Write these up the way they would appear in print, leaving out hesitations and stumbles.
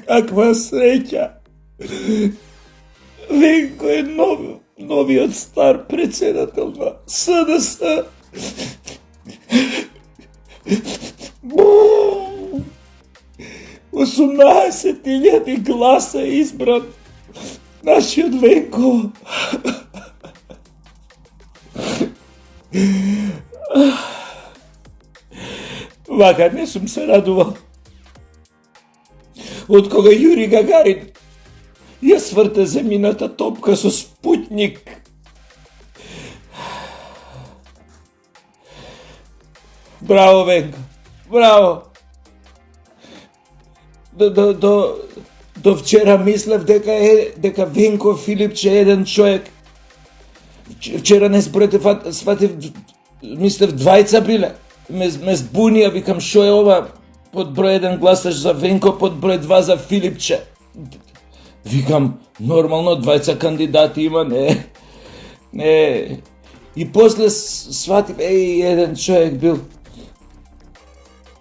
Каква среќа! Венко е новиот стар председател на СДС. 18.000 гласа избран нашиот Венко. Вака не сум се радувал од кога Јури Гагарин ја сврта земјината топка со Спутник. Браво, Венко, браво. До вчера мислев дека Венко Филипче е еден човек. Вчера не сватив, мислев двајца биле. Ме збунија, викам шо е ова? Под број 1 гласаш за Венко, под број 2 за Филипче. Викам, нормално, двајца кандидати има, не. И после сватив, еден човек бил.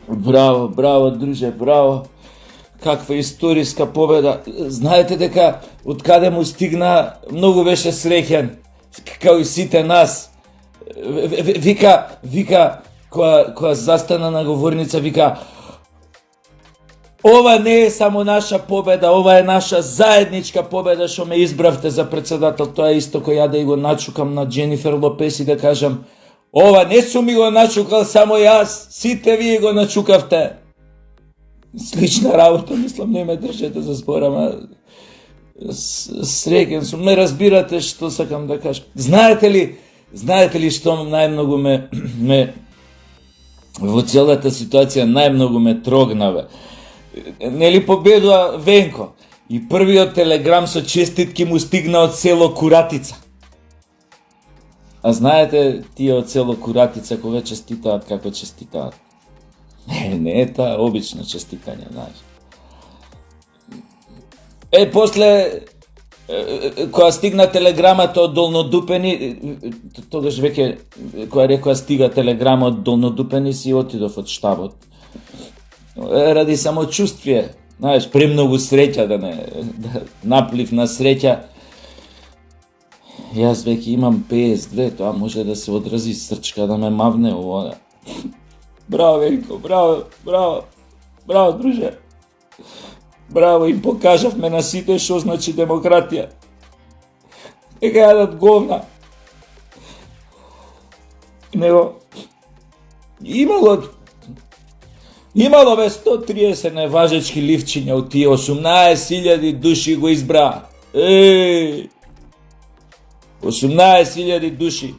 Браво, друже, браво. Каква историска победа. Знаете дека од каде му стигна, многу беше среќен, као и сите нас. Вика, која застана на говорница, вика, ова не е само наша победа, ова е наша заедничка победа што ме избравте за председател. Тоа е исто кој ја да и го начукам на Дженифер Лопес и да кажам, ова не сум ми го начукал само јас, сите вие го начукавте. Слична работа, мислам, не ме држете за збор, ама среќен сум, ме разбирате што сакам да кажам. Знаете ли што најмногу ме во целата ситуација најмногу ме трогнаве? Нели победува Венко и првиот телеграм со честитки му стигна од село Куратица. А знаете тие од село Куратица кога честитаат, како честитаат? Не е тоа обично честитање, знаеш. После кога стигна телеграмата од Долнодупени, тогаш веќе кога рекоа стига телеграма од Долнодупени, си отидов од штабот. Ради самочувствие, знаеш, премногу среќа да наплив на среќа. Јас веќе имам 52, тоа може да се одрази срчка да ме мавне ово. Браво, Венко, браво, друже. Браво, им покажавме на сите што значи демократија. Дека јадат говна. Него имало 130 неважечки ливчиња од тие 18.000 души го избраа. 18.000 души.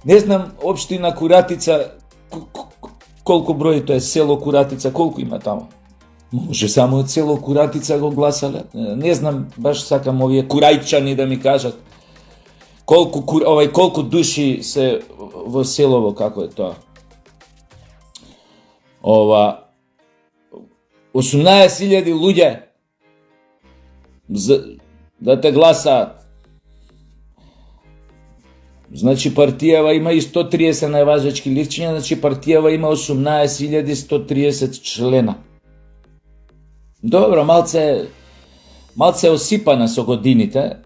Не знам, општина Куратица, колку број тоа е село Куратица, колку има таму? Може само од село Куратица го гласале. Не знам, баш сакам овие курајчани да ми кажат. Колку души се во селово, како е тоа? 18.000 луѓе да те гласаат. Значи партијава има и 130 најважечки ливчиња, значи партијава има 18.130 члена. Добро, малце осипана со годините.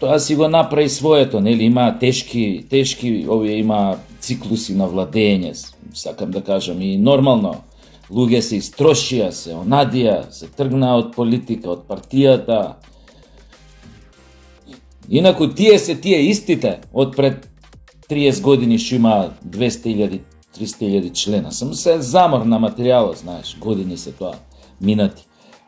Тоа си го направи своето, нели, има тешки, овие има циклуси на владење, сакам да кажам, и нормално, луѓе се истрошија, се онадија, се тргнаа од политика, од партијата. Инаку тие се тие истите од пред 30 години што има 200.000, 300.000 члена. Само се замор на материјалот, знаеш, години се тоа, минати.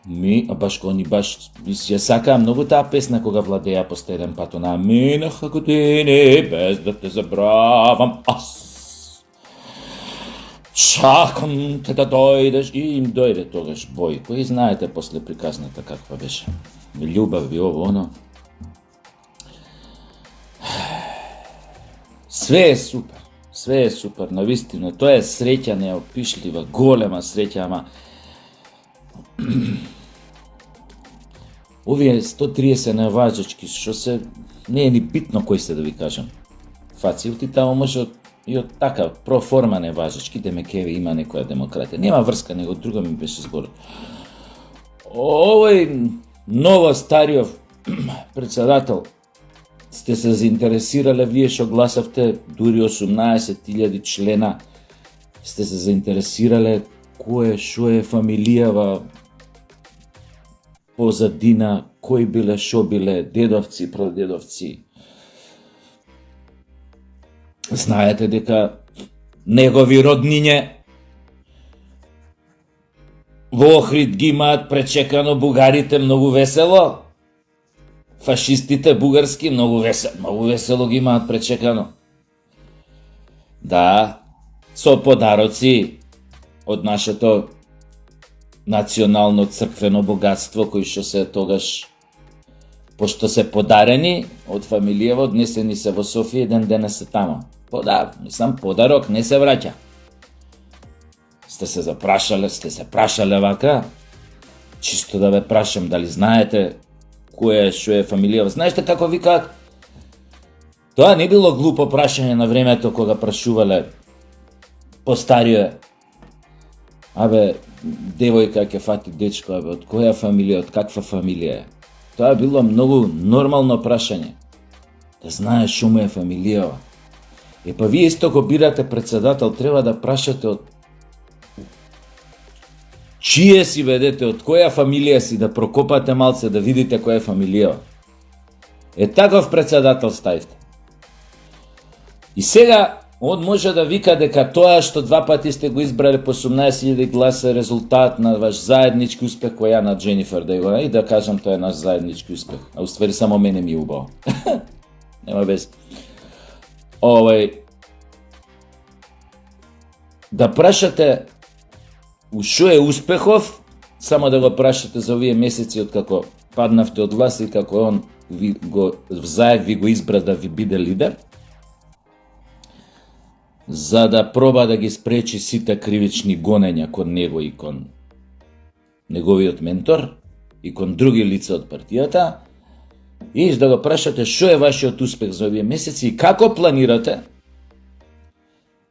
Баш ја сакаа многу таа песна кога владеја после еден пат, она минаха години без да те забравам аз. Чакам те да дојдеш, и им дојде тогаш Бојко. И знаете после приказната каква беше. Љубав би ово, оно. Све е супер, навистина. Тоа е среќа неопишлива, голема среќа, ама овие 130 неважечки, што се, не е ни битно кој се да ви кажам. Фацилти таму може и од така проформа не важечките мекеви има некоја демократија. Нема врска, него друго ми беше збор. Овој ново стариот председател сте се заинтересирале, вие што гласавте, дури 18.000 члена, сте се заинтересирале кој шо е фамилијава позадина, кои биле, шо биле, дедовци, прадедовци. Знаете дека негови родниње во Охрид ги имаат пречекано бугарите многу весело. Фашистите бугарски многу весело ги имаат пречекано. Да, со подароци од нашето национално црквено богатство, кои што се тогаш, пошто се подарени од фамилијава, однесени се во Софија, еден ден се тамо. Подарок не се враќа. Сте се прашале вака? Чисто да ве прашам, дали знаете која што е фамилијава? Знаете како викаат? Тоа не било глупо прашање на времето кога прашувале постариот. Девојка ќе фати дечко, од која фамилија, од каква фамилија е? Тоа било многу нормално прашање. Да знаеш што му е фамилијава. Па вие исто го бирате председател, треба да прашате од чие си ведете, од која фамилија си, да прокопате малце, да видите која е фамилијава. Таков председател ставите. И сега, он може да вика дека тоа што два пати сте го избрали по 18.000 гласа резултат на ваш заеднички успех, кој ја на Дженифер да го и да кажам тоа е наш заеднички успех. А уствари само мене ми е убаво. Нема без. Да прашате ушо е успехов, само да го прашате за овие месеци од како паднавте од власт и како он ви го избра да ви биде лидер, за да проба да ги спречи сите кривични гонења кон него и кон неговиот ментор и кон други лица од партијата, и да го прашате шо е вашиот успех за овие месеци и како планирате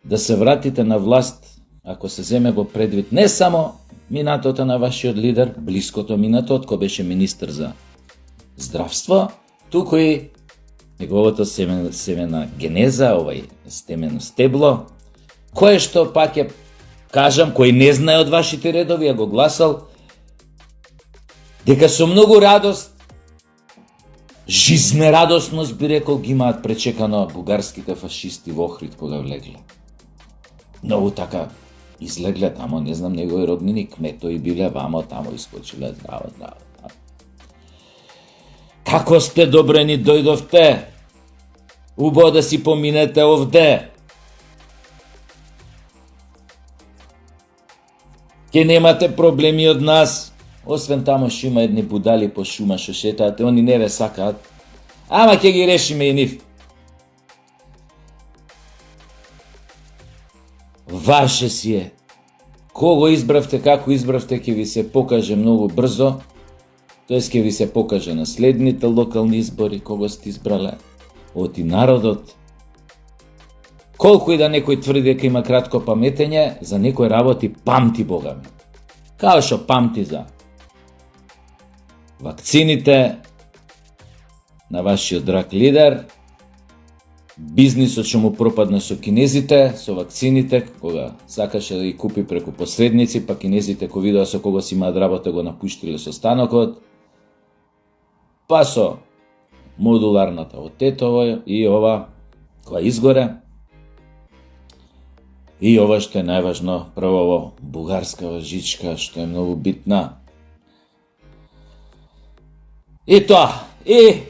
да се вратите на власт, ако се земе го предвид не само минатото на вашиот лидер, блиското минатото, кој беше министер за здравство, туку и неговата семена генеза, овај семено стебло, кое што пак ја кажам, кој не знае од вашите редови, ја го гласал, дека со многу радост, жизнерадосност би рекол, ги имаат пречекано бугарските фашисти во Охрид кога влегле. Многу така излегле тамо, не знам, негови роднини, кметови биле вамо, тамо искочиле, здраво. Како сте добрени дојдовте? Убаво да си поминете овде. Ке немате проблеми од нас. Освен тамо што има едни будали по шума што шетаат, они не ве сакаат. Ама ќе ги решиме и нив. Ваше си е. Кого избравте, како избравте, ќе ви се покаже многу брзо. Тоест ќе ви се покаже на следните локални избори, кого сте избрале. Оти народот. Колку и да некој тврди дека има кратко паметење, за некој работи памти Бога ми. Као што памти за вакцините на вашиот драг лидер, бизнисот што му пропадна со кинезите, со вакцините, кога сакаше да ги купи преку посредници, па кинезите кој видоа со кого си имаат работа го напуштиле со станокот, па со модуларната од Тетово и ова која изгоре, и ова што е најважно, прво во бугарска важичка, што е многу битна. И тоа, и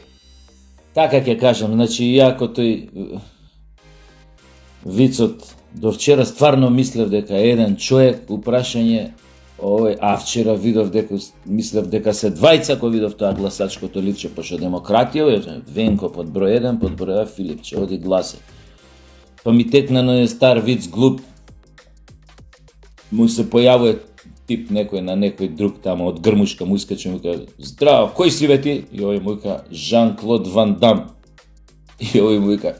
така ќе кажам, значи, иако тој вицот до вчера стварно мислев дека еден човек, упрашање, а вчера видов дека, мислев дека се двајца кој видов тоа гласачкото личе, пошто демократија, Венко под број 1, под број 2 Филипче, оди гласе. Па ми текна на еден стар виц глуп, му се појавува тип некој на некој друг тамо од грмушка му искаче, му каже: "Здраво, кој си бе ти?" И овој му вика: "Жан-Клод Ван Дам." И овој му вика: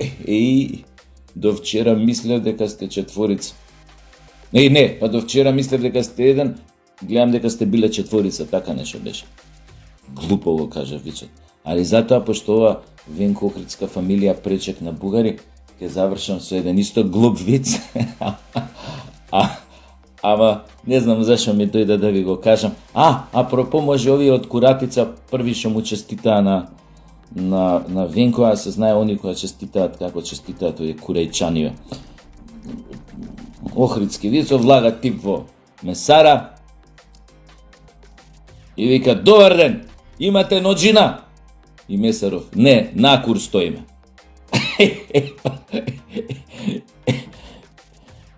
до вчера мислев дека сте четворица. Не, па до вчера мислев дека сте еден, гледам дека сте биле четворица, така нешто беше. Глупо го кажа вичот. Али затоа, пошто ова Венко Охридска фамилија пречек на бугари, ќе завршам со еден исто глуп виц. Ама не знам зашо ми дојде да ви го кажам. Апропо, може овие од Куратица први што му честитаа на Венко, а се знае они кои честитаат како честитаат овие курајчаниве. Охридски вицов влага тип во месара и вика: "Добар ден, имате ноџина?" И месаров: "Не, накур стоиме."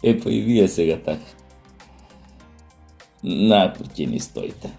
Епа и вие сега така. Накур ќе ни стоите.